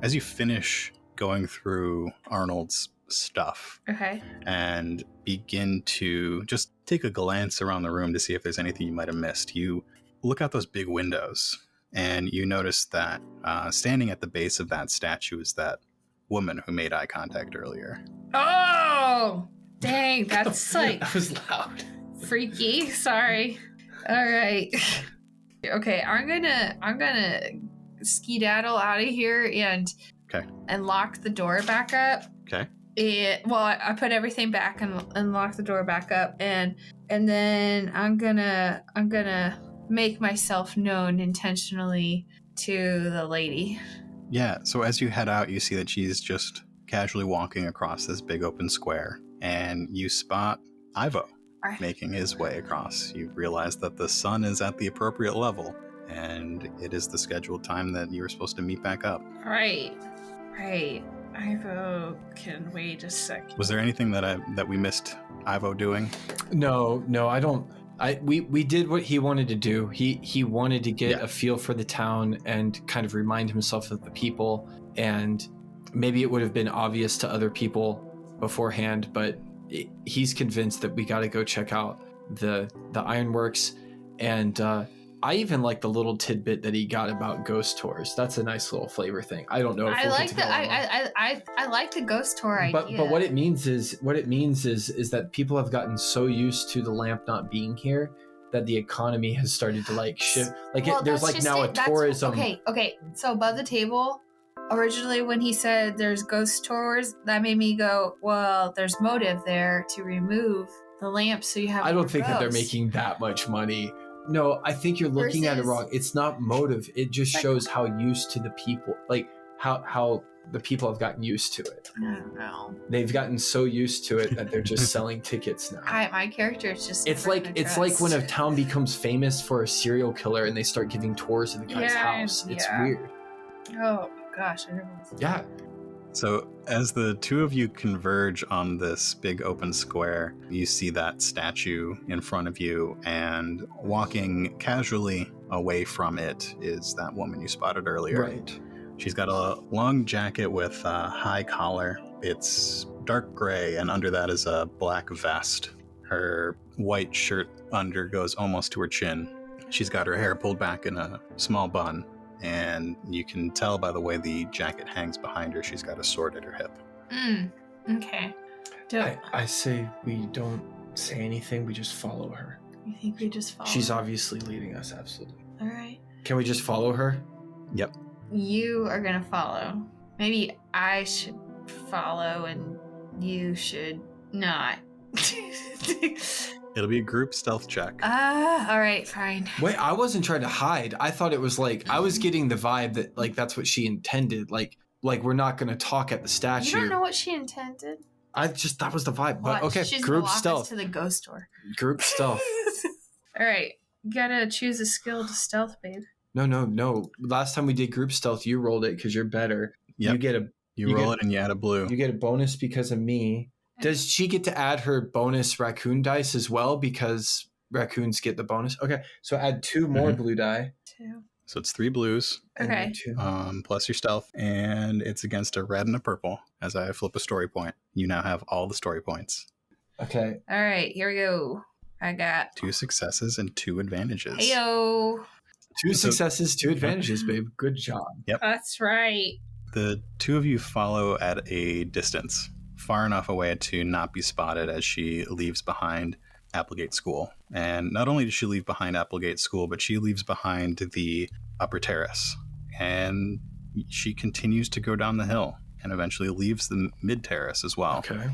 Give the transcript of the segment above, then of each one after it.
as you finish going through Arnold's stuff and begin to just take a glance around the room to see if there's anything you might have missed, you look out those big windows and you notice that standing at the base of that statue is that woman who made eye contact earlier. Oh, dang, that's like that was loud. Freaky. Sorry. All right. Okay, I'm gonna skedaddle out of here and lock the door back up. Okay. I put everything back and lock the door back up, and then I'm gonna make myself known intentionally to the lady. Yeah. So as you head out, you see that she's just casually walking across this big open square, and you spot Ivo making his way across. You realize that the sun is at the appropriate level, and it is the scheduled time that you were supposed to meet back up. Right. Ivo can wait a second. Was there anything that we missed Ivo doing? No, I don't. We did what he wanted to do. He wanted to get a feel for the town and kind of remind himself of the people, and maybe it would have been obvious to other people beforehand, but he's convinced that we got to go check out the ironworks. And I even like the little tidbit that he got about ghost tours. That's a nice little flavor thing. I don't know if I like the ghost tour idea. But what it means is that people have gotten so used to the lamp not being here that the economy has started to like shift. Like there's like now a tourism. Okay. So above the table, originally when he said there's ghost tours, that made me go, well, there's motive there to remove the lamp so you have. I don't think that they're making that much money. No, I think you're looking at it wrong. It's not motive. It just shows how used to the people, like how the people have gotten used to it. I don't know. They've gotten so used to it that they're just selling tickets now. My character is just. It's like when a town becomes famous for a serial killer and they start giving tours of the guy's house. It's weird. Oh gosh, I never. Yeah. So as the two of you converge on this big open square, you see that statue in front of you, and walking casually away from it is that woman you spotted earlier. Right. She's got a long jacket with a high collar. It's dark gray, and under that is a black vest. Her white shirt under goes almost to her chin. She's got her hair pulled back in a small bun, and you can tell by the way the jacket hangs behind her, she's got a sword at her hip. Okay. I say we don't say anything, we just follow her. You think we just follow She's obviously leading us, absolutely. All right. Can we just follow her? Yep. You are going to follow. Maybe I should follow and you should not. It'll be a group stealth check. All right, fine. Wait, I wasn't trying to hide. I thought it was like, I was getting the vibe that like that's what she intended. Like we're not going to talk at the statue. You don't know what she intended? That was the vibe. But Watch, okay, she's group gonna walk stealth. us to the ghost store. Group stealth. All right, you gotta choose a skill to stealth, babe. No. Last time we did group stealth, you rolled it because you're better. Yep. You roll it and you add a blue. You get a bonus because of me. Does she get to add her bonus raccoon dice as well because raccoons get the bonus? Okay, so add 2 more blue die. 2. So it's 3 blues. Okay. Plus your stealth, and it's against a red and a purple. As I flip a story point, you now have all the story points. Okay. All right, here we go. I got 2 successes and 2 advantages. Heyo. 2 successes, 2 advantages, babe. Good job. Yep. That's right. The two of you follow at a distance, far enough away to not be spotted as she leaves behind Applegate School. And not only does she leave behind Applegate School, but she leaves behind the upper terrace. And she continues to go down the hill and eventually leaves the mid terrace as well. Okay.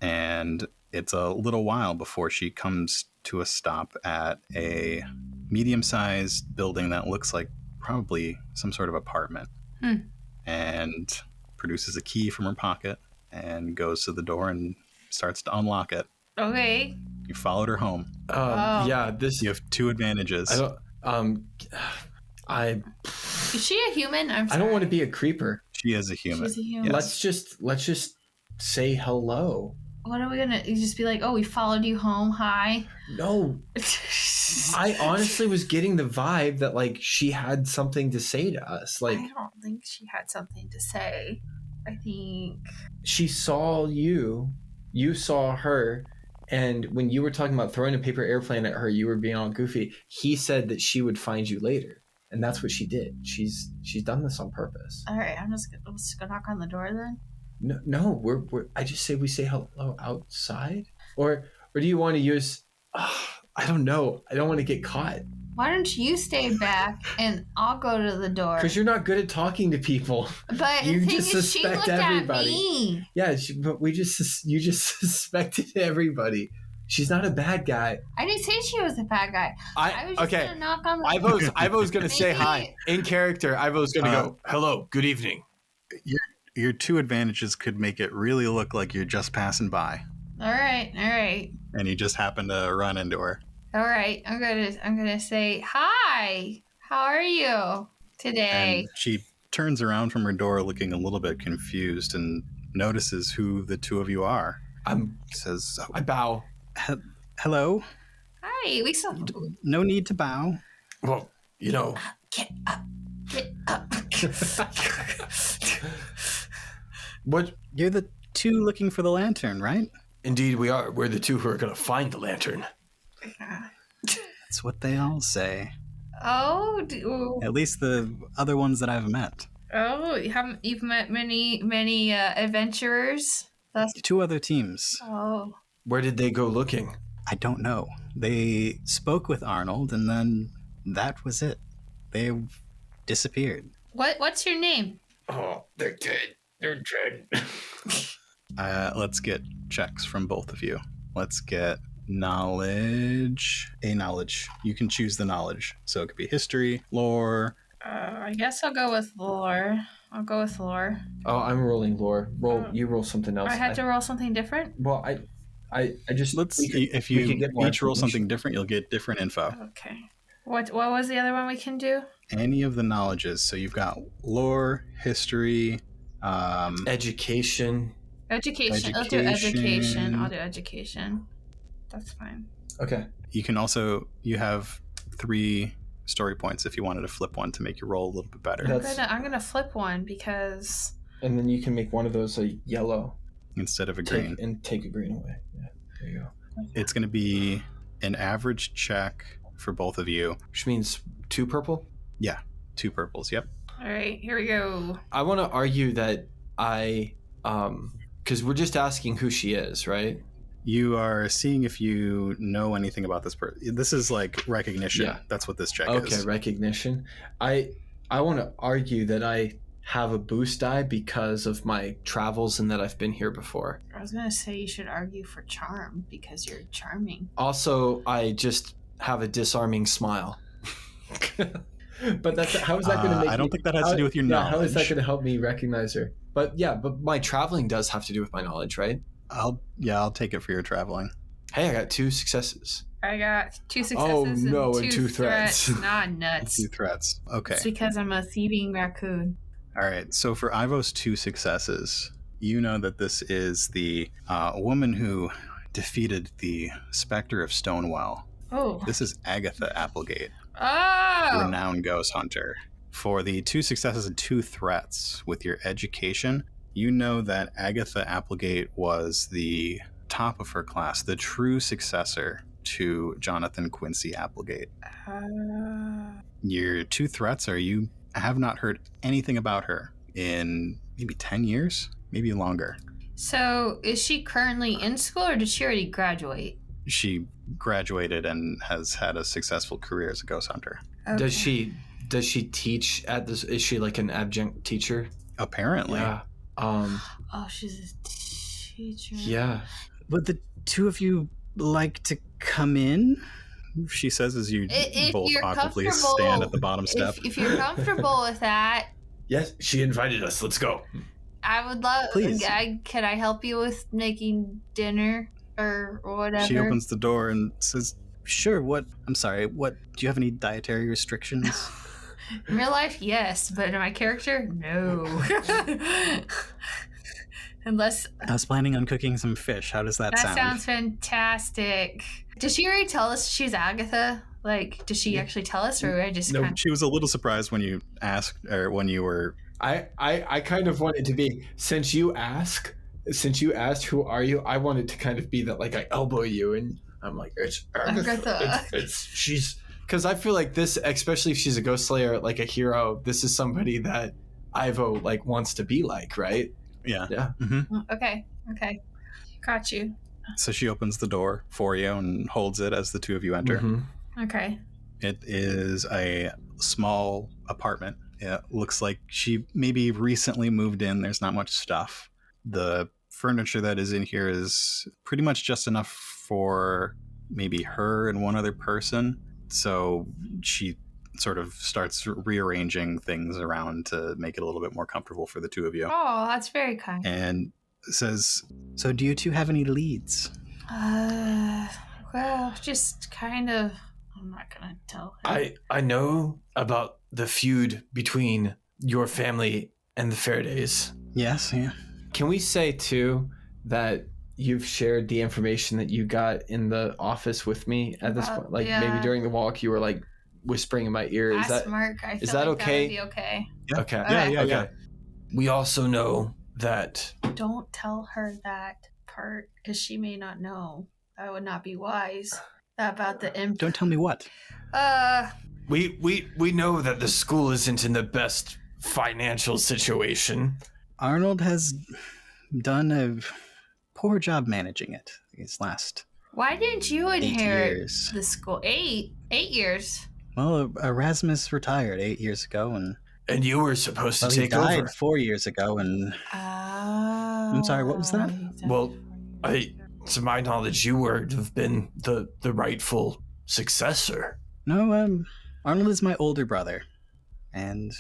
And it's a little while before she comes to a stop at a medium-sized building that looks like probably some sort of apartment. And produces a key from her pocket and goes to the door and starts to unlock it. Okay. You followed her home. Yeah, You have 2 advantages. Is she a human? I'm sorry. I don't want to be a creeper. She is a human. She's a human. Yes. Let's just say hello. What are we gonna? You just be like, oh, we followed you home. Hi. No. I honestly was getting the vibe that like she had something to say to us. Like I don't think she had something to say. I think she saw you saw her, and when you were talking about throwing a paper airplane at her, you were being all goofy. He said that she would find you later, and that's what she did. She's done this on purpose. all right. I'm just gonna knock on the door then. No, we're I just say we say hello outside, or do you want to use? I don't know. I don't want to get caught. Why don't you stay back and I'll go to the door? Because you're not good at talking to people. But You the thing just is, she suspect looked everybody. at me. Yeah, but you just suspected everybody. She's not a bad guy. I didn't say she was a bad guy. I was just gonna knock on the Ivo's gonna say Maybe- hi in character. Ivo's gonna go, hello, good evening. Your two advantages could make it really look like you're just passing by, All right. and you just happen to run into her. All right. I'm gonna say hi. How are you today? And she turns around from her door looking a little bit confused and notices who the two of you are. Says, I bow. hello? Hi. We saw. No need to bow. Well, you know. Get up. Get up. What? You're the two looking for the lantern, right? Indeed, we are. We're the two who are gonna find the lantern. That's what they all say. Oh. At least the other ones that I've met. Oh. You've met many adventurers. That's. Two other teams. Oh. Where did they go looking? I don't know. They spoke with Arnold, and then that was it. They disappeared. What's your name? Oh, they're dead. They're dead. Let's get checks from both of you. Let's get knowledge. A knowledge. You can choose the knowledge. So it could be history, lore. I guess I'll go with lore. Oh, I'm rolling lore. You roll something else. I had to roll something different. Well, I just If you each roll something different, you'll get different info. Okay. What was the other one we can do? Any of the knowledges. So you've got lore, history, education. Education. I'll do education. That's fine. Okay. You can also you have 3 story points if you wanted to flip one to make your roll a little bit better. I'm gonna flip one because. And then you can make one of those a yellow Instead of a green. Take a green away. Yeah, there you go. It's going to be an average check for both of you. Which means 2 purple? Yeah, 2 purples. Yep. All right, here we go. I want to argue that because we're just asking who she is, right? You are seeing if you know anything about this person. This is like recognition. Yeah. That's what this check is. Okay, recognition. I want to argue that I have a boost die because of my travels and that I've been here before. I was gonna say you should argue for charm because you're charming. Also, I just have a disarming smile. But how is that going to make? I don't think that has to do with your knowledge. How is that going to help me recognize her? But my traveling does have to do with my knowledge, right? I'll take it for your traveling. Hey, I got 2 successes. I got 2 successes. Oh no, and 2 threats. Nah, nuts. 2 threats. Okay. It's because I'm a thieving raccoon. All right. So for Ivo's 2 successes, you know that this is the woman who defeated the Spectre of Stonewell. Oh. This is Agatha Applegate, Oh. renowned ghost hunter. For the 2 successes and 2 threats with your education, you know that Agatha Applegate was the top of her class, the true successor to Jonathan Quincy Applegate. Your 2 threats are you have not heard anything about her in maybe 10 years, maybe longer. So is she currently in school or did she already graduate? She graduated and has had a successful career as a ghost hunter. Okay. Does she teach at this? Is she like an adjunct teacher? Apparently. Yeah. Oh, she's a teacher. Yeah. Would the 2 of you like to come in? She says as you both you're awkwardly comfortable- stand at the bottom step. If you're comfortable with that, Yes, she invited us. Let's go. I would love. Please. Can I help you with making dinner or whatever? She opens the door and says, "Sure, what? I'm sorry, what? Do you have any dietary restrictions?" In real life, yes, but in my character, no. Unless I was planning on cooking some fish. How does that sound? sounds fantastic. Did she already tell us she's Agatha? Like, does she actually tell us, or I just No, kind of... she was a little surprised when you asked, or when you were. I kind of wanted to be, since you asked, who are you? I wanted to kind of be that, like, I elbow you and I'm like, it's Agatha. She's, because I feel like this, especially if she's a ghost slayer, like a hero, this is somebody that Ivo like wants to be like, right? Yeah. Yeah. Mm-hmm. Okay. Got you. So she opens the door for you and holds it as the two of you enter. Mm-hmm. Okay. It is a small apartment. It looks like she maybe recently moved in. There's not much stuff. The furniture that is in here is pretty much just enough for maybe her and one other person. So she sort of starts rearranging things around to make it a little bit more comfortable for the two of you. Oh, that's very kind. And says, so do you two have any leads? Well, just kind of... I'm not gonna tell her. I know about the feud between your family and the Faradays. Yes, yeah. Can we say too that you've shared the information that you got in the office with me at this point? Like maybe during the walk you were like whispering in my ear. Is that Mark? I is feel that like okay? That would be okay. Yeah. Okay. Yeah. Okay. We also know that. Don't tell her that part, because she may not know. That would not be wise. About the Don't tell me what. We know that the school isn't in the best financial situation. Arnold has done a poor job managing it these last Why didn't you 8 inherit years. the school? 8 years. Well, Erasmus retired 8 years ago, and you were supposed to he take died over 4 years ago. And I'm sorry, what was that? Well, to my knowledge, you would have been the rightful successor. No, Arnold is my older brother, and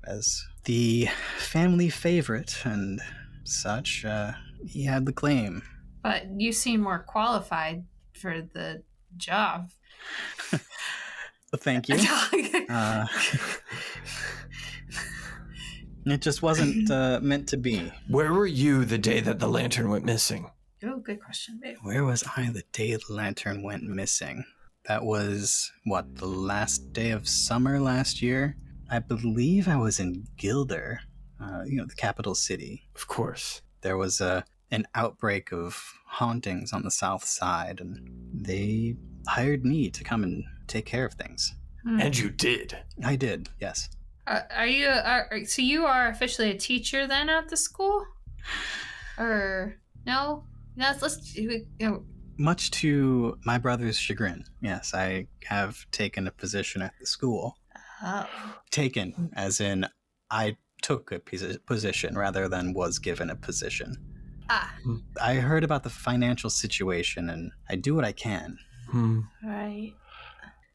as the family favorite and such, he had the claim. But you seem more qualified for the job. Thank you. It just wasn't meant to be. Where were you the day that the lantern went missing? Oh, good question, babe. Where was I the day the lantern went missing? That was, the last day of summer last year? I believe I was in Gilder, the capital city. Of course. There was an outbreak of hauntings on the south side, and they hired me to come and take care of things. And you did. I did, yes. So you are officially a teacher then at the school? Or no? No, Much to my brother's chagrin, yes, I have taken a position at the school. Oh. Taken, as in I took a position rather than was given a position. I heard about the financial situation, and I do what I can. Right.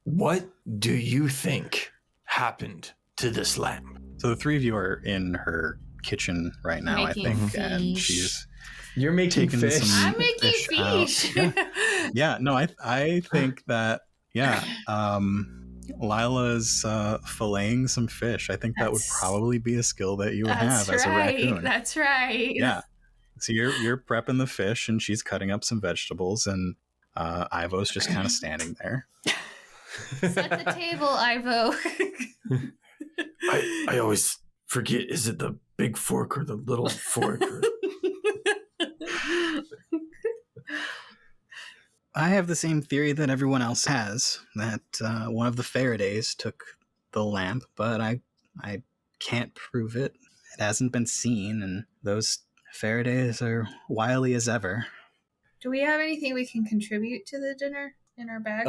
What do you think happened to this lamp? So the three of you are in her kitchen right now, Making I think, fish. And she's You're making taking fish. some I'm making fish. Yeah, no, I think that, Lila's filleting some fish. I think that would probably be a skill that you would have as a raccoon. That's right. Yeah. So you're prepping the fish, and she's cutting up some vegetables, and Ivo's just kind of standing there. Set the table, Ivo. I always forget, is it the big fork or the little fork? I have the same theory that everyone else has, that one of the Faradays took the lamp, but I can't prove it. It hasn't been seen, and those Faradays are wily as ever. Do we have anything we can contribute to the dinner in our bags?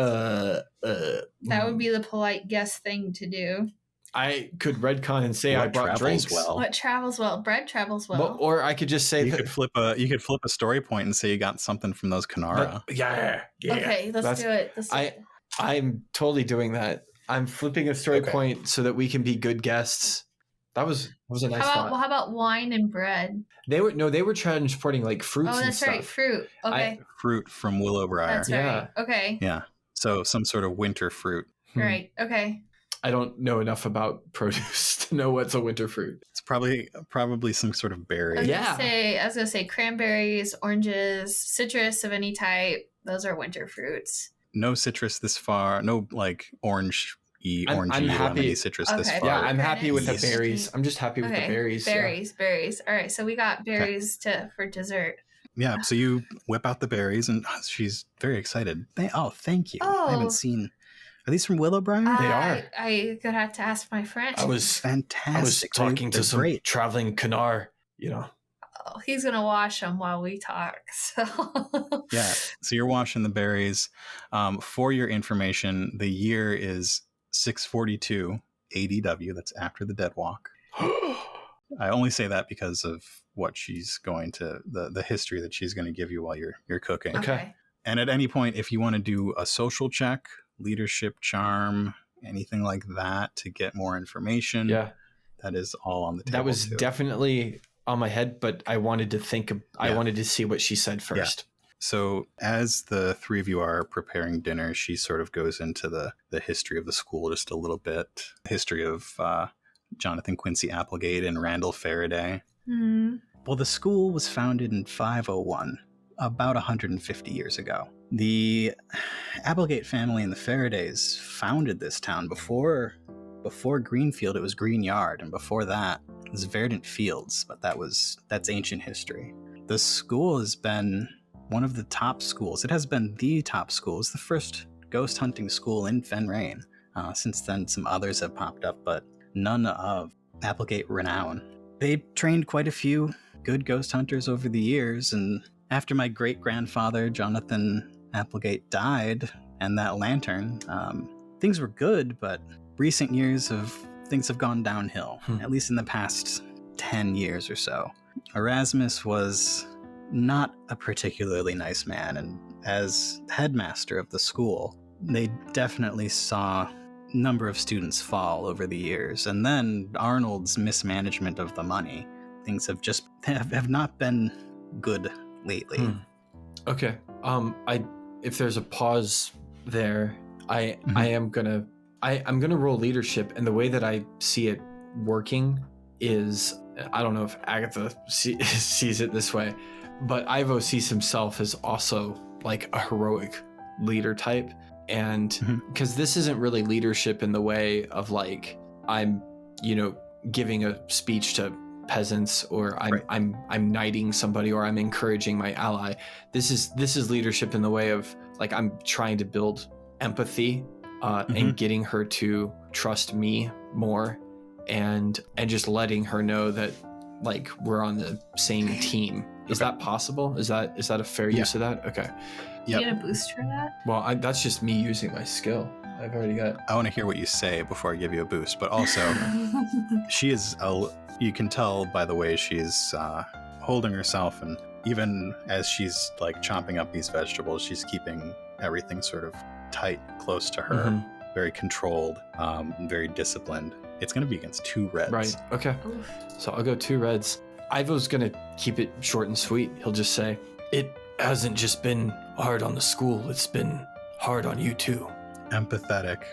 That would be the polite guest thing to do. I could redcon and say I brought drinks. Well. What travels well? Bread travels well. Well, or I could just say you could flip a story point and say you got something from those Kanara. Yeah. Okay, let's do it. I'm totally doing that. I'm flipping a story point so that we can be good guests. That was a nice thought. How about wine and bread? They were transporting like fruits and stuff. Oh, that's right, fruit. Okay. Fruit from Willowbriar. That's right. Okay. Yeah. So some sort of winter fruit. Right. Okay. I don't know enough about produce to know what's a winter fruit. It's probably some sort of berry. I was gonna say cranberries, oranges, citrus of any type. Those are winter fruits. no citrus this far. No like orangey lemony citrus this Okay. far. Yeah, I'm happy with the East. berries. I'm just happy with the berries. Berries. All right, so we got berries for dessert. Yeah, so you whip out the berries, and she's very excited. Thank you. Oh. I haven't seen. Are these from Willowbriar? They are. I could have to ask my friend. I was Fantastic. talking to some great. traveling Canar, you know. Oh, he's gonna wash them while we talk. So Yeah, so you're washing the berries. For your information, the year is 642 ADW. That's after the Dead Walk. I only say that because of what she's going to the history that she's going to give you while you're cooking. Okay. And at any point, if you want to do a social check, leadership, charm, anything like that to get more information, that is all on the table. That was definitely on my head, but I wanted to I wanted to see what she said first. Yeah. So as the three of you are preparing dinner, she sort of goes into the history of the school just a little bit. History of Jonathan Quincy Applegate and Randall Faraday. Mm. Well, the school was founded in 501, about 150 years ago. The Applegate family and the Faradays founded this town. Before Greenfield, it was Green Yard, and before that, it was Verdant Fields, but that's ancient history. The school has been one of the top schools. It has been the top school. It's the first ghost hunting school in Fenrayne. Since then, some others have popped up, but none of Applegate renown. They trained quite a few good ghost hunters over the years, and after my great-grandfather, Jonathan Applegate, died, and that lantern, things were good, but recent years things have gone downhill, at least in the past 10 years or so. Erasmus was not a particularly nice man, and as headmaster of the school, they definitely saw number of students fall over the years, and then Arnold's mismanagement of the money. Things have not been good lately. Okay. If there's a pause there, I'm gonna roll leadership, and the way that I see it working is, I don't know if Agatha sees it this way, but Ivo sees himself as also like a heroic leader type. And because this isn't really leadership in the way of like I'm giving a speech to peasants, or I'm knighting somebody, or I'm encouraging my ally. This is leadership in the way of like I'm trying to build empathy and getting her to trust me more, and just letting her know that like we're on the same team. Is that possible? Is that a fair use of that? Okay. You get a boost for that? Well, that's just me using my skill. I've already got. I want to hear what you say before I give you a boost, but also she is. You can tell by the way she's holding herself, and even as she's like chomping up these vegetables, she's keeping everything sort of tight, close to her, very controlled, very disciplined. It's going to be against 2 reds. Right. Okay. Oof. So I'll go 2 reds. Ivo's going to keep it short and sweet. He'll just say, "It hasn't just been hard on the school, it's been hard on you too." Empathetic.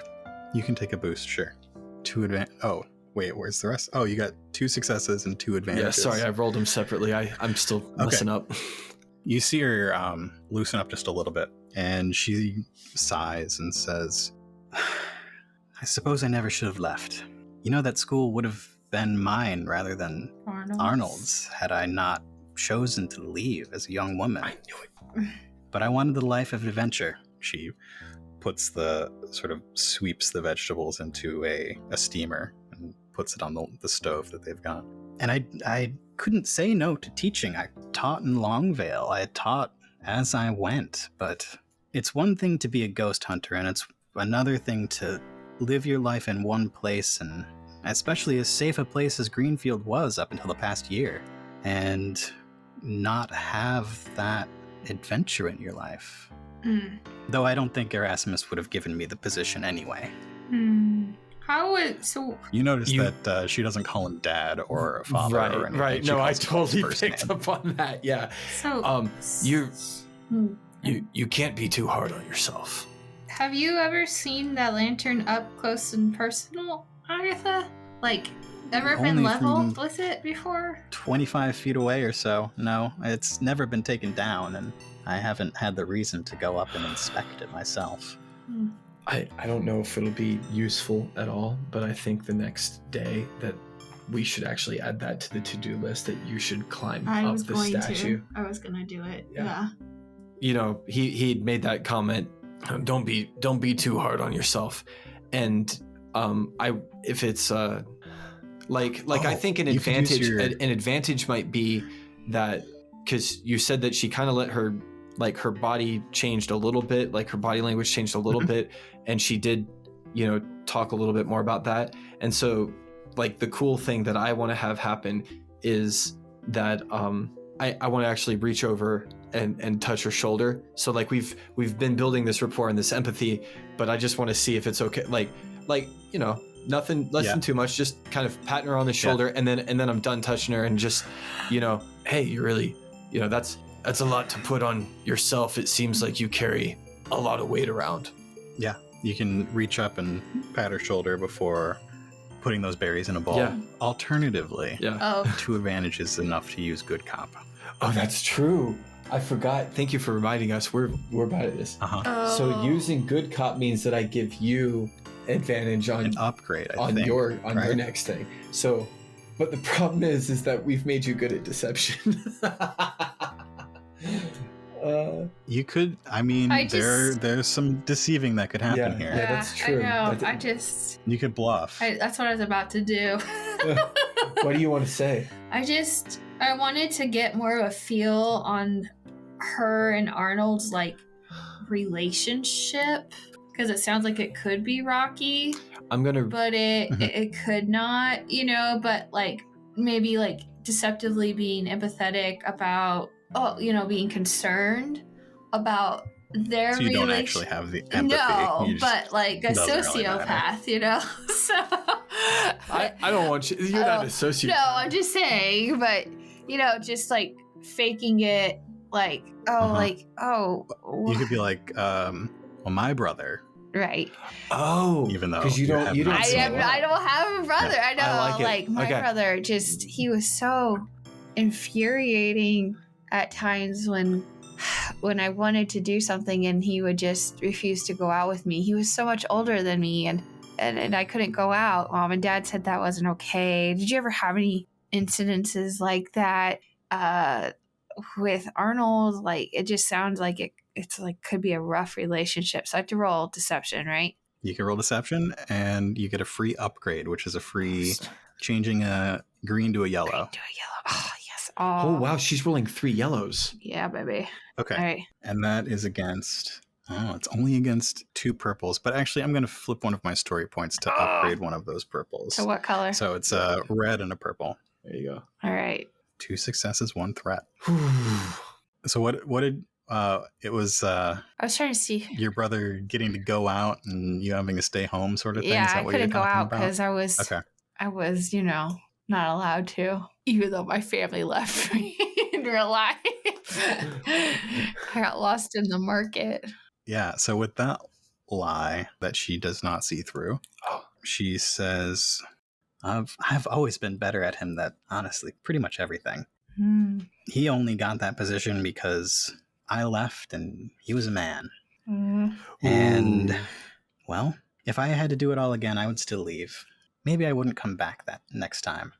You can take a boost, sure. 2 advantage. Oh, wait, where's the rest? Oh, you got 2 successes and 2 advantages. Yeah, sorry, I rolled them separately. I'm still messing up. You see her loosen up just a little bit, and she sighs and says, "I suppose I never should have left. You know, that school would have been mine rather than Arnold's had I not chosen to leave as a young woman. I knew it. But I wanted the life of adventure." She puts sweeps the vegetables into a steamer and puts it on the stove that they've got. And I couldn't say no to teaching. I taught in Longvale. I taught as I went. But it's one thing to be a ghost hunter, and it's another thing to live your life in one place, and especially as safe a place as Greenfield was up until the past year, and not have that adventure in your life. Though I don't think Erasmus would have given me the position anyway. How would so? You notice that she doesn't call him dad or a father or anything. Right. She No, I calls him totally picked up on that. Yeah. So you can't be too hard on yourself. have you ever seen that lantern up close and personal, Agatha? Like, ever been Only leveled from with it before? 25 feet away or so. No, it's never been taken down, and I haven't had the reason to go up and inspect it myself. I don't know if it'll be useful at all, but I think the next day that we should actually add that to the to-do list, that you should climb up the statue. I was going to do it. Yeah. You know, he'd made that comment, don't be too hard on yourself. And if it's I think an advantage might be that, because you said that she kind of let her body changed a little bit, like her body language changed a little bit, and she did, you know, talk a little bit more about that. And so, like, the cool thing that I want to have happen is that I want to actually reach over and touch her shoulder. So like we've been building this rapport and this empathy, but I just want to see if it's okay. Like you know, nothing less than too much, just kind of patting her on the shoulder, and then I'm done touching her and just, you know, hey, you really, you know, that's a lot to put on yourself. It seems like you carry a lot of weight around. Yeah, you can reach up and pat her shoulder before putting those berries in a bowl. Yeah. Alternatively, 2 advantages enough to use good cop. Oh, that's true. I forgot. Thank you for reminding us. We're bad at this. So using good cop means that I give you advantage on an upgrade your next thing. So, but the problem is that we've made you good at deception. You could, there's some deceiving that could happen here. Yeah, that's true. I know. You could bluff. That's what I was about to do. What do you want to say? I wanted to get more of a feel on her and Arnold's relationship, because it sounds like it could be rocky. But it could not, you know. But maybe deceptively being empathetic about, being concerned about their so you don't actually have the empathy. No, but a sociopath, really, you know. So I don't want you. You're not a sociopath. No, I'm just saying, but just faking it, You could be like, well, my brother. Right. Oh, even though because you don't. I don't have a brother. I know. I my brother, he was so infuriating at times when I wanted to do something and he would just refuse to go out with me. He was so much older than me, and I couldn't go out. Mom and Dad said that wasn't okay. Did you ever have any incidences like that with Arnold? It just sounds like it's could be a rough relationship. So I have to roll deception, right? You can roll deception, and you get a free upgrade, which is a free changing a green to a yellow. Green to a yellow. Oh, yes. Oh, wow. She's rolling 3 yellows. Yeah, baby. Okay. All right. And that is against... Oh, it's only against 2 purples. But actually, I'm going to flip one of my story points to upgrade one of those purples. So what color? So it's a red and a purple. There you go. All right. 2 successes, 1 threat. So what did... it was... I was trying to see... Your brother getting to go out and you having to stay home sort of thing? Yeah, Is that I what couldn't you're go talking out about? because I was, not allowed to, even though my family left me in real life. I got lost in the market. Yeah, so with that lie that she does not see through, she says, I've always been better at him than, honestly, pretty much everything. He only got that position because I left and he was a man. And, well, if I had to do it all again, I would still leave. Maybe I wouldn't come back that next time.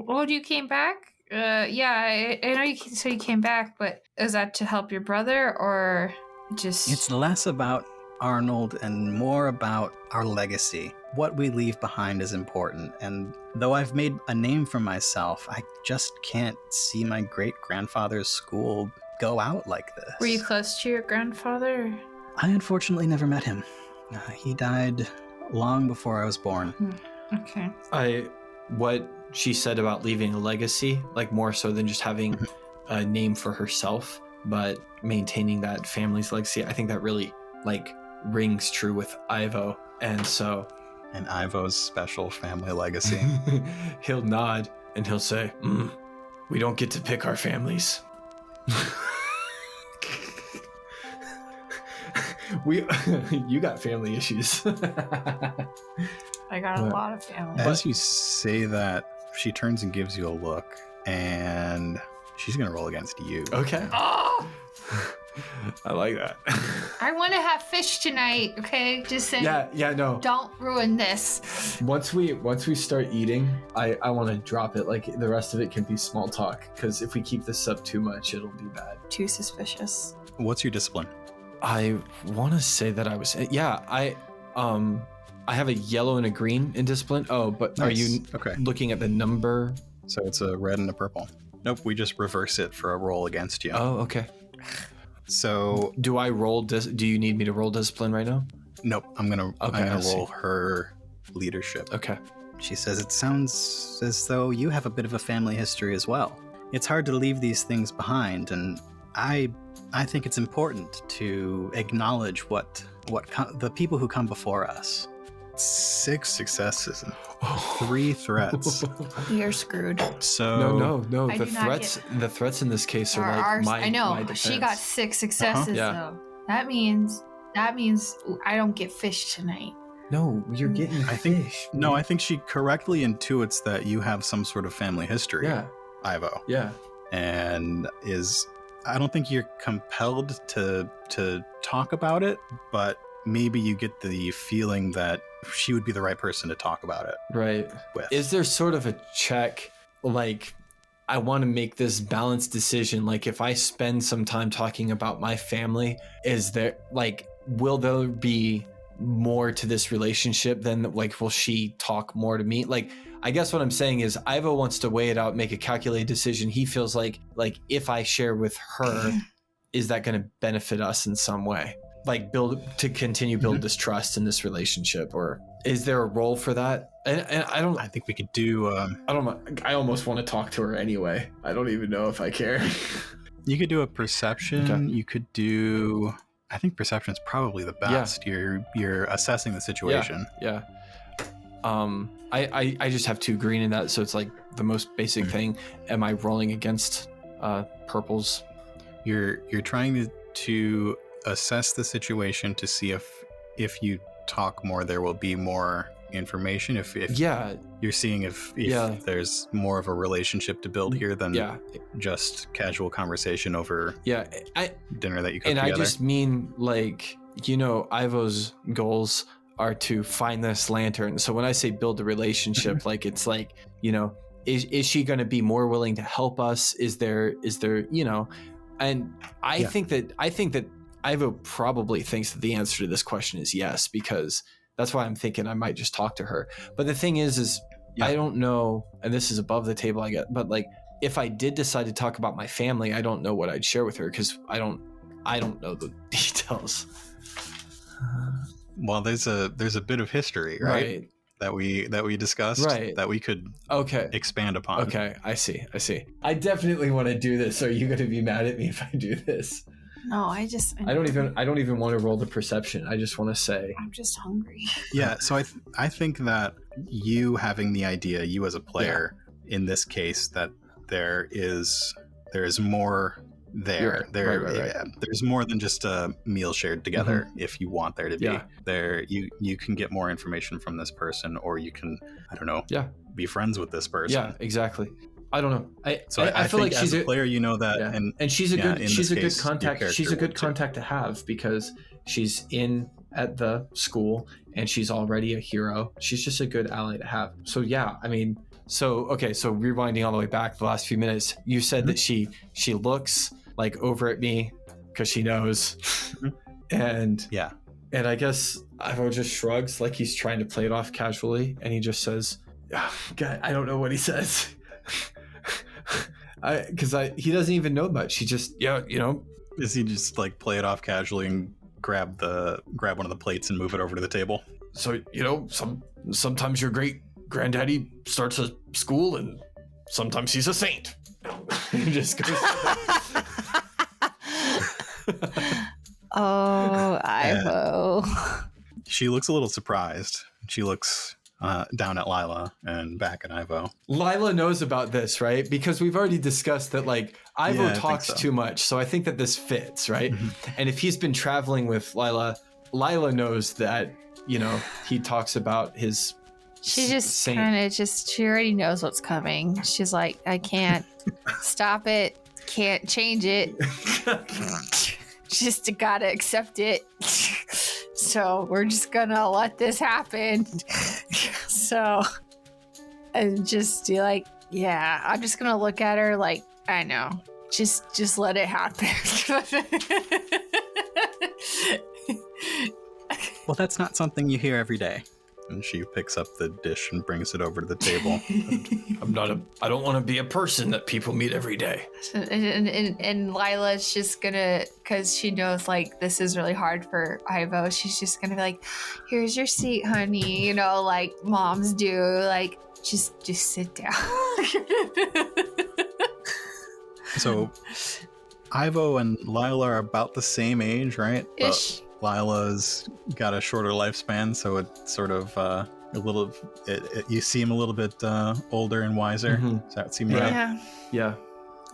Oh, you came back? Yeah, I know you came back, but is that to help your brother or just... It's less about Arnold and more about our legacy. What we leave behind is important, and though I've made a name for myself, I just can't see my great-grandfather's school go out like this. Were you close to your grandfather? I unfortunately never met him. He died long before I was born. Okay. What she said about leaving a legacy, more so than just having a name for herself, but maintaining that family's legacy, I think that really rings true with Ivo. And so... And Ivo's special family legacy. He'll nod and he'll say, we don't get to pick our families. You got family issues. I got a lot of family. As you say that, she turns and gives you a look, and She's gonna roll against you. Okay. Oh, I like that. I want to have fish tonight. Okay, just saying. Yeah, no. Don't ruin this. Once we start eating, I want to drop it. Like the rest of it can be small talk, because if we keep this up too much, it'll be bad. Too suspicious. What's your discipline? I want to say that I have a yellow and a green in discipline. Oh, but Nice. Are you Okay. looking at the number? So it's a red and a purple. Nope, we just reverse it for a roll against you. Oh, okay. So Do I roll? Do you need me to roll discipline right now? nope, I'm gonna I see. roll her leadership. Okay. She says, it sounds as though you have a bit of a family history as well. It's hard to leave these things behind, and I think it's important to acknowledge the people who come before us. 6 successes and 3 threats. You're screwed. So No. I The do not threats in this case are like Ours- my I know. my She got defense. 6 successes Yeah. though. That means I don't get fish tonight. No, you're getting I think fish. no, I think she correctly intuits that you have some sort of family history, Yeah. Ivo, Yeah. and I don't think you're compelled to talk about it, but maybe you get the feeling that she would be the right person to talk about it Right. with. Is there sort of a check, like, I want to make this balanced decision? Like, if I spend some time talking about my family, is there, like, will there be more to this relationship than, like, will she talk more to me? Like, I guess what I'm saying is Ivo wants to weigh it out, make a calculated decision. He feels like if I share with her, is that going to benefit us in some way? Like continue build distrust in this relationship, or is there a role for that? And I think we could do. I don't know. I almost want to talk to her anyway. I don't even know if I care. You could do a perception. Okay. You could do. I think perception is probably the best. You're assessing the situation. Yeah. I just have 2 green in that, so it's like the most basic thing. Am I rolling against purples? You're trying to assess the situation to see if you talk more, there will be more information. If you're seeing if there's more of a relationship to build here than just casual conversation over dinner that you cook together. I just mean, like, Ivo's goals are to find this lantern. So when I say build a relationship, like, it's like, is she going to be more willing to help us? Is there, and I think that Ivo probably thinks that the answer to this question is yes, because that's why I'm thinking I might just talk to her. But the thing is I don't know, and this is above the table, I get, but like, if I did decide to talk about my family, I don't know what I'd share with her, because I don't know the details. Well, there's a bit of history, right? That we discussed, that we could expand upon. Okay, I see. I definitely want to do this. Are you going to be mad at me if I do this? No, I don't even want to roll the perception. I just want to say I'm just hungry. Yeah, so I think that you having the idea, you as a player, in this case, that there is more there. Right. There's more than just a meal shared together. If you want there to be there, you can get more information from this person, or you can, I don't know, be friends with this person. Yeah, exactly. I don't know. I feel think like she's a player, that, and she's a good contact. She's a good too. contact to have, because she's in at the school and she's already a hero. She's just a good ally to have. So so rewinding all the way back the last few minutes, you said that she looks like over at me because she knows, and I guess Ivo just shrugs like he's trying to play it off casually, and he just says, God, I don't know what he says. Because he doesn't even know much. He just Is he just like play it off casually and grab one of the plates and move it over to the table? So sometimes your great granddaddy starts a school, and sometimes he's a saint. He just goes. Oh, Ivo. She looks a little surprised. She looks down at Lila and back at Ivo. Lila knows about this, right? Because we've already discussed that, like, Ivo talks too much. So I think that this fits, right? And if he's been traveling with Lila knows that, he talks about his She just kind of she already knows what's coming. She's like, I can't stop it. can't change it. Just gotta accept it. So we're just gonna let this happen. So, and just be like, yeah, I'm just gonna look at her like, I know. Just let it happen. Well, that's not something you hear every day. And she picks up the dish and brings it over to the table. I don't want to be a person that people meet every day. And Lila's just gonna, because she knows like this is really hard for Ivo, she's just gonna be like, here's your seat, honey, you know, like moms do, like just sit down. So Ivo and Lila are about the same age, right? Ish. But Lila's got a shorter lifespan, so it's sort of you seem a little bit older and wiser. Mhm. Does that seem right? Yeah.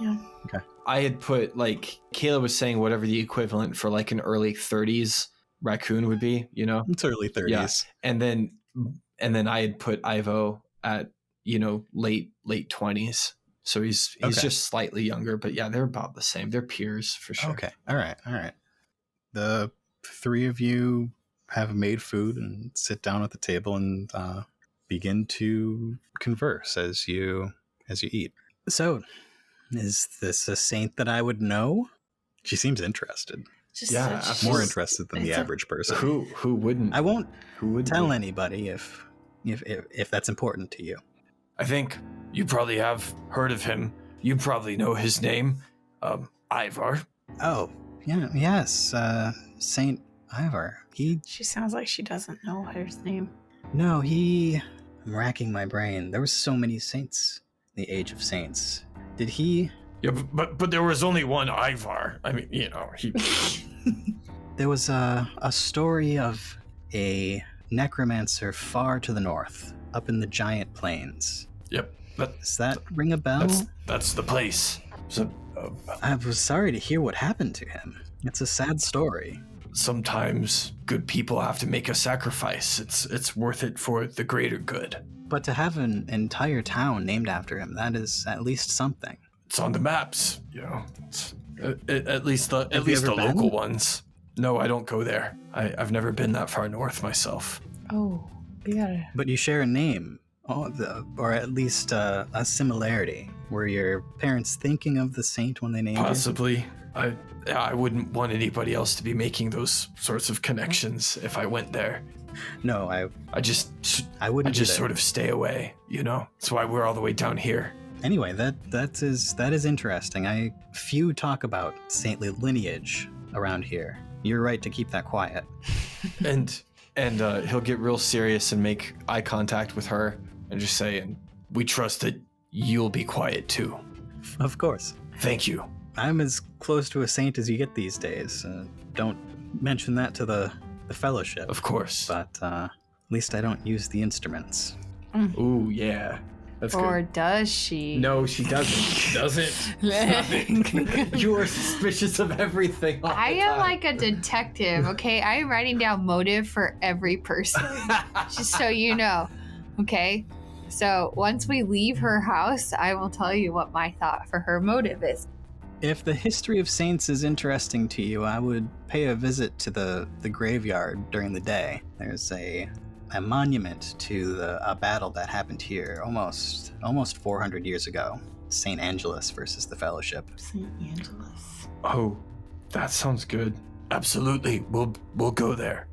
Okay. I had put, like, Kayla was saying whatever the equivalent for like an early 30s raccoon would be, you know? It's early 30s. Yeah. And then I had put Ivo at, you know, late 20s. So he's Okay. just slightly younger, but yeah, they're about the same. They're peers for sure. Okay. All right. The three of you have made food and sit down at the table and begin to converse as you eat. So, is this a saint that I would know? She seems interested. Yeah, More interested than the average person. Who wouldn't? I won't Who would tell anybody if that's important to you. I think you probably have heard of him. You probably know his name, Ivar. Oh, yeah, yes, Saint Ivar. She sounds like she doesn't know his name. I'm racking my brain. There were so many saints in the Age of Saints. Did he? Yeah, but there was only one Ivar. I mean, you know, he. There was a story of a necromancer far to the north, up in the giant plains. Yep. Does that ring a bell? That's the place. So, I was sorry to hear what happened to him. It's a sad story. sometimes good people have to make a sacrifice. It's worth it for the greater good. But to have an entire town named after him, that is at least something. It's on the maps, you know. At least the been? local ones. No, I don't go there. I've never been that far north myself. Oh, yeah. But you share a name, or at least a similarity. Were your parents thinking of the saint when they named Possibly. I wouldn't want anybody else to be making those sorts of connections if I went there. you? No, I wouldn't. I just either. sort of stay away, you know. That's why we're all the way down here. Anyway, that is interesting. Few talk about saintly lineage around here. You're right to keep that quiet. And he'll get real serious and make eye contact with her and just say, "And we trust that you'll be quiet too." Of course. Thank you. I'm as close to a saint as you get these days. Don't mention that to the fellowship. Of course. But at least I don't use the instruments. Ooh, yeah. That's Or good. does she? No, she doesn't. She doesn't. Stop it. You are suspicious of everything. all the I am time. like a detective, okay? I am writing down motive for every person, just so you know, okay? So once we leave her house, I will tell you what my thought for her motive is. If the history of saints is interesting to you, I would pay a visit to the graveyard during the day. There's a monument to a battle that happened here almost 400 years ago. St. Angelus versus the Fellowship. St. Angelus. Oh, that sounds good. Absolutely. We'll go there.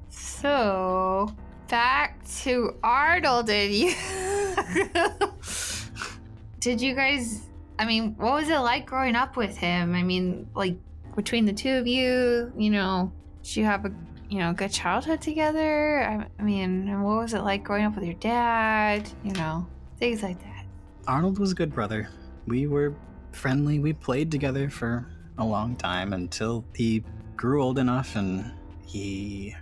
So back to Arnold and you. Did you guys, I mean, what was it like growing up with him? I mean, like, between the two of you, you know, did you have a, good childhood together? I mean, what was it like growing up with your dad? You know, things like that. Arnold was a good brother. We were friendly. We played together for a long time until he grew old enough and he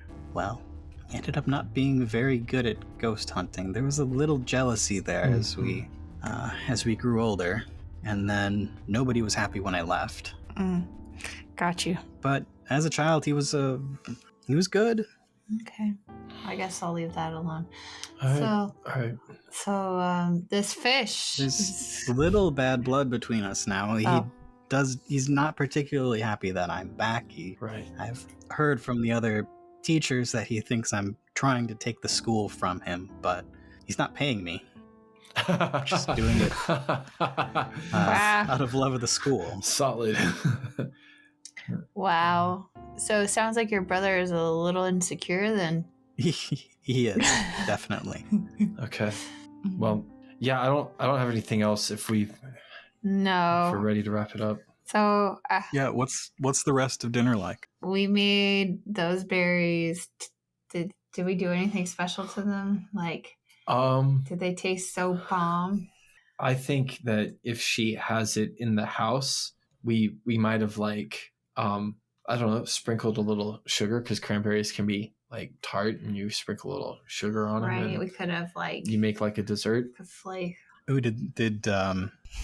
ended up not being very good at ghost hunting. There was a little jealousy there as we grew older, and then nobody was happy when I left. Got you. But as a child, he was good. Okay. I guess I'll leave that alone. All right. So this fish. There's a little bad blood between us now. He's not particularly happy that I'm back. Right. I've heard from the other teachers that he thinks I'm trying to take the school from him, but he's not paying me. Just doing it out of love of the school. Solid. Wow. So it sounds like your brother is a little insecure then. He is, definitely. Okay. Well, yeah, I don't have anything else if we're ready to wrap it up. So yeah, what's the rest of dinner like? We made those berries. Did we do anything special to them? Like, did they taste so bomb? I think that if she has it in the house, we might have like I don't know, sprinkled a little sugar, because cranberries can be like tart, and you sprinkle a little sugar on them. Right, we could have like you make like a dessert. Ooh, did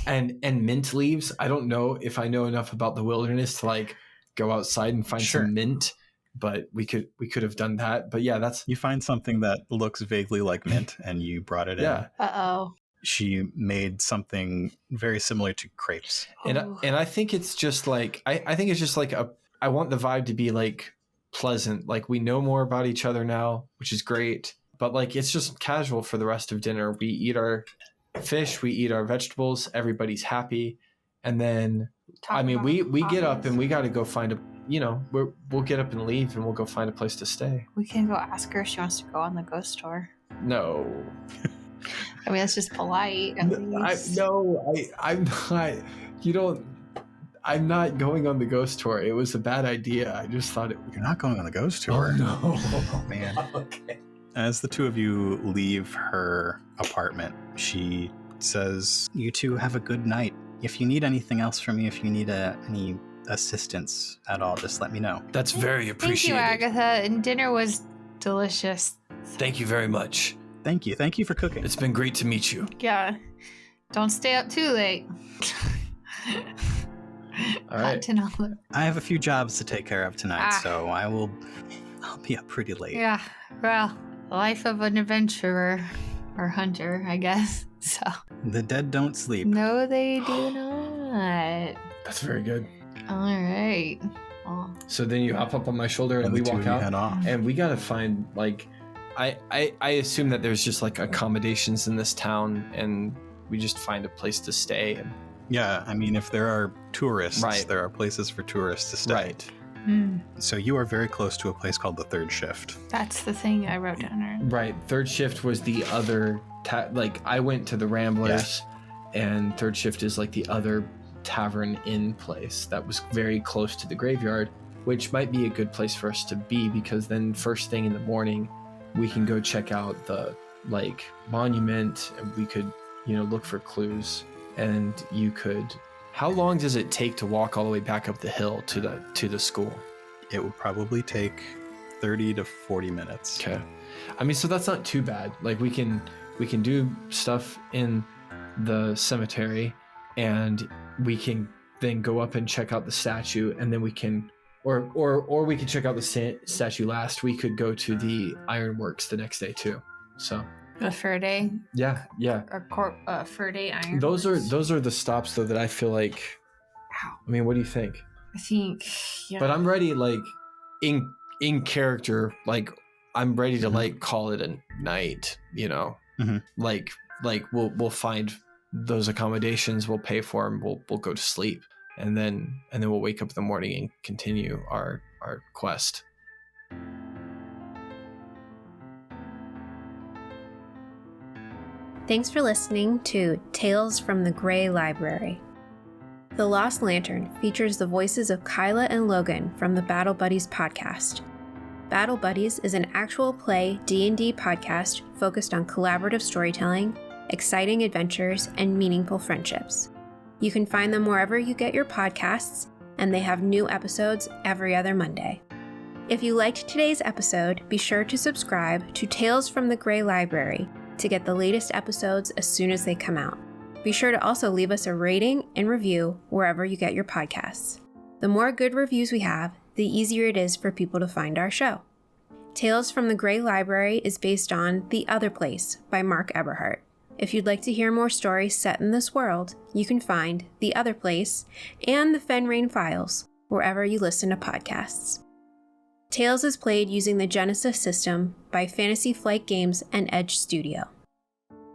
and mint leaves. I don't know if I know enough about the wilderness to like go outside and find some mint, but we could have done that. But yeah, you find something that looks vaguely like mint and you brought it in. Uh-oh. She made something very similar to crepes. And I think it's just like I think it's just like I want the vibe to be like pleasant. Like we know more about each other now, which is great. But like it's just casual for the rest of dinner. We eat our fish, we eat our vegetables, everybody's happy. And then we get up and we got to go find a, we'll get up and leave and we'll go find a place to stay. We can go ask her if she wants to go on the ghost tour. No. I mean, that's just polite. I'm not, I'm not going on the ghost tour. It was a bad idea. I just thought You're not going on the ghost tour? Oh, no. Oh, man. Okay. As the two of you leave her apartment, she says, "You two have a good night. If you need anything else from me, if you need any assistance at all, just let me know." That's very appreciated. Thank you, Agatha. And dinner was delicious. Thank you very much. Thank you. Thank you for cooking. It's been great to meet you. Yeah. Don't stay up too late. All right. I have a few jobs to take care of tonight, so I'll be up pretty late. Yeah. Well, life of an adventurer or hunter, I guess. So the dead don't sleep. No, they do not. That's very good. All right. Well, so then you hop up on my shoulder and we walk out, head off. And we gotta find like, I assume that there's just like accommodations in this town, and we just find a place to stay. And yeah, I mean, if there are tourists, there are places for tourists to stay. Right. So you are very close to a place called the Third Shift. That's the thing I wrote down. Right. Third Shift was the other, like I went to the Ramblers, and Third Shift is like the other tavern inn place that was very close to the graveyard, which might be a good place for us to be, because then first thing in the morning, we can go check out the like monument, and we could, look for clues, and you could. How long does it take to walk all the way back up the hill to the school? It would probably take 30 to 40 minutes. Okay. I mean, so that's not too bad. Like we can do stuff in the cemetery, and we can then go up and check out the statue, and then we can, or we could check out the statue last. We could go to the ironworks the next day too. So. A fur day. Yeah. Fur day iron. Those are the stops though that I feel like. I mean, what do you think? I think. Yeah. But I'm ready, like in character, like I'm ready to like call it a night. Like we'll find those accommodations, we'll pay for them, we'll go to sleep, and then we'll wake up in the morning and continue our quest. Thanks for listening to Tales from the Gray Library. The Lost Lantern features the voices of Kayla and Logan from the Battle Buddies podcast. Battle Buddies is an actual play D&D podcast focused on collaborative storytelling, exciting adventures, and meaningful friendships. You can find them wherever you get your podcasts, and they have new episodes every other Monday. If you liked today's episode, be sure to subscribe to Tales from the Gray Library to get the latest episodes as soon as they come out. Be sure to also leave us a rating and review wherever you get your podcasts. The more good reviews we have, the easier it is for people to find our show. Tales from the Grey Library is based on The Otherplace by Mark Eberhardt. If you'd like to hear more stories set in this world, you can find The Otherplace and the Fenrayne Files wherever you listen to podcasts. Tales is played using the Genesys system by Fantasy Flight Games and Edge Studio.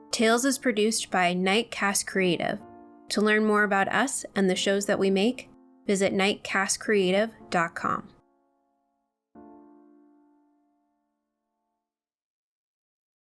Tales is produced by Nightcast Creative. To learn more about us and the shows that we make, visit nightcastcreative.com.